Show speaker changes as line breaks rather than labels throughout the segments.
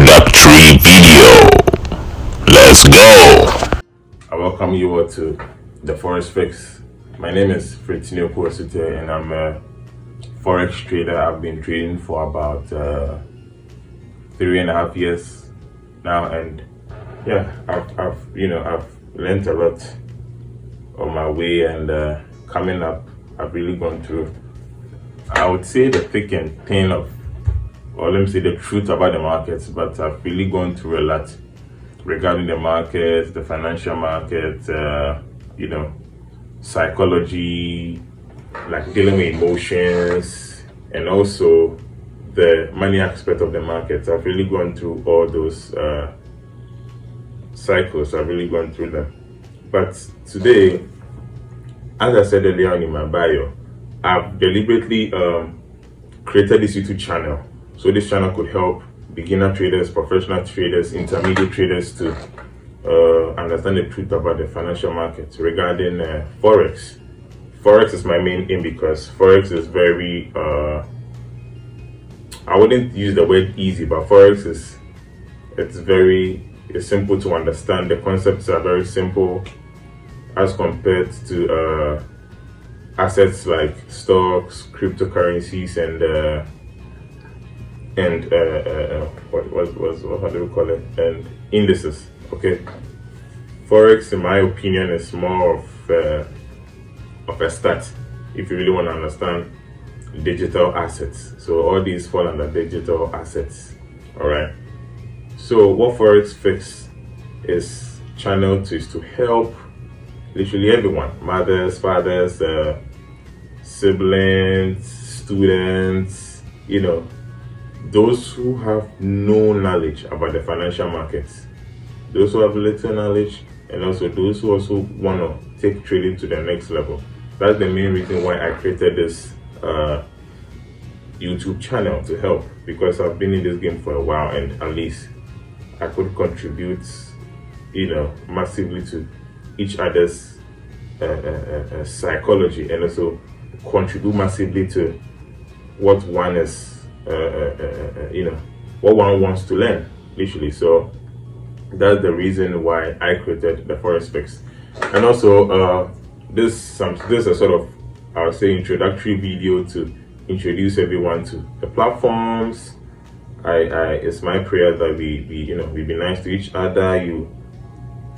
introductory video. Let's go.
I welcome you all to the Forex Fix. My name is Fritz Osuteye and I'm a Forex trader. I've been trading for about 3.5 years now, and yeah, I've learned a lot on my way, and coming up, I've really gone through, I would say, the thick and thin of, or let me say, the truth about the markets. But I've really gone through a lot regarding the markets, the financial markets, psychology, like dealing with emotions, and also the money aspect of the markets. I've really gone through all those cycles. I've really gone through them. But today, as I said earlier on in my bio, I've deliberately created this YouTube channel. So this channel could help beginner traders, professional traders, intermediate traders to understand the truth about the financial markets regarding Forex. Forex is my main aim because Forex is very, I wouldn't use the word easy, but Forex it's simple to understand. The concepts are very simple as compared to assets like stocks, cryptocurrencies, and what do we call it? And indices. Okay, Forex, in my opinion, is more of a start if you really want to understand digital assets. So all these fall under digital assets. All right. So what Forex Fix is channeled to is to help literally everyone: mothers, fathers, siblings, students, those who have no knowledge about the financial markets, those who have little knowledge, and also those who also want to take trading to the next level. That's the main reason why I created this YouTube channel, to help, because I've been in this game for a while, and at least I could contribute, massively to each other's psychology, and also contribute massively to what one is, what one wants to learn, literally. So that's the reason why I created the Forex Fix. And also, this is a sort of, I would say, introductory video to introduce everyone to the platforms. It's my prayer that we be nice to each other.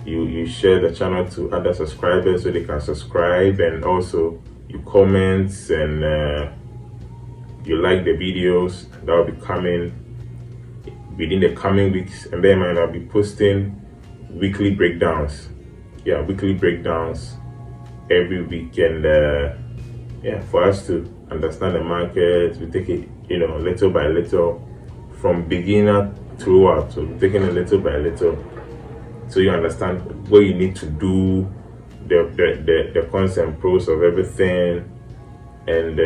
You share the channel to other subscribers so they can subscribe, and also you comment and you like the videos that will be coming within the coming weeks. And then I'll be posting weekly breakdowns. Yeah, weekly breakdowns every week, and for us to understand the market, we take it little by little, from beginner throughout. So we're taking it little by little, so you understand what you need to do, the cons and pros of everything, and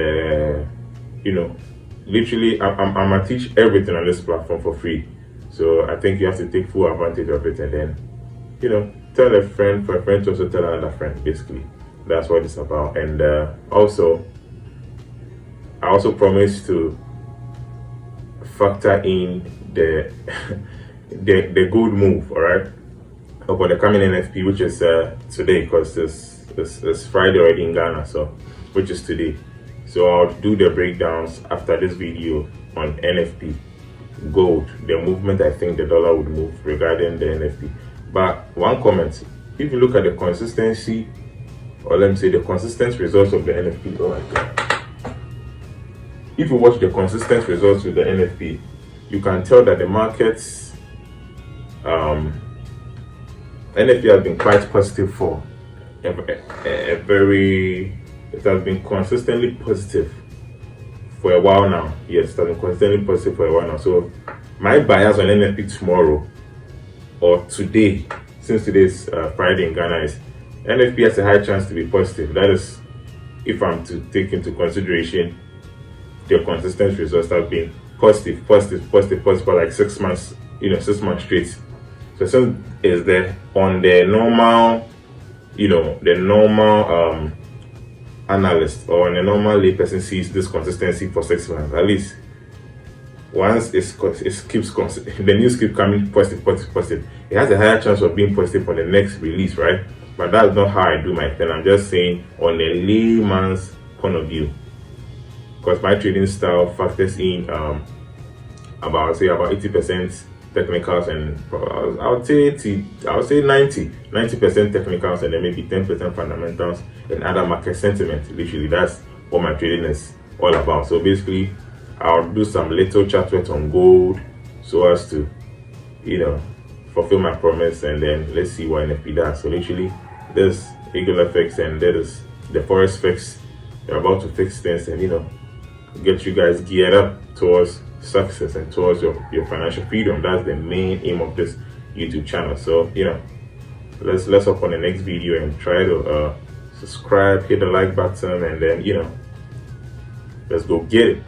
literally I'm gonna teach everything on this platform for free. So I think you have to take full advantage of it, and then tell a friend for a friend to also tell another friend. Basically, that's what it's about. And I also promise to factor in the the good move, all right, for the coming NFP, which is today, because it's Friday already in Ghana, so which is today. So I'll do the breakdowns after this video on NFP gold, the movement I think the dollar would move regarding the NFP. But one comment: if you look at the consistency, or let me say the consistent results of the NFP, oh my God. If you watch the consistent results with the NFP, you can tell that the markets, NFP has been quite positive for it has been consistently positive for a while now. Yes, it has been consistently positive for a while now. So my bias on NFP tomorrow or today, since today is Friday in Ghana, is NFP has a high chance to be positive. That is, if I'm to take into consideration the consistent results have been positive for like 6 months, 6 months straight. So since is there on the normal, analyst or on a normal layperson sees this consistency for 6 months, at least once the news keeps coming positive, it has a higher chance of being positive on the next release, right? But that's not how I do my thing. I'm just saying on a layman's point of view, because my trading style factors in about 80% technicals, and I would say 90% technicals, and then maybe 10% fundamentals and other market sentiment. Literally, that's what my trading is all about. So basically, I'll do some little chart work on gold so as to, fulfill my promise, and then let's see what NFP does. So literally, this Eagle FX and that is the Forex fix. They're about to fix things and get you guys geared up towards success and towards your financial freedom. That's the main aim of this YouTube channel. So let's hop on the next video and try to subscribe, hit the like button, and then let's go get it.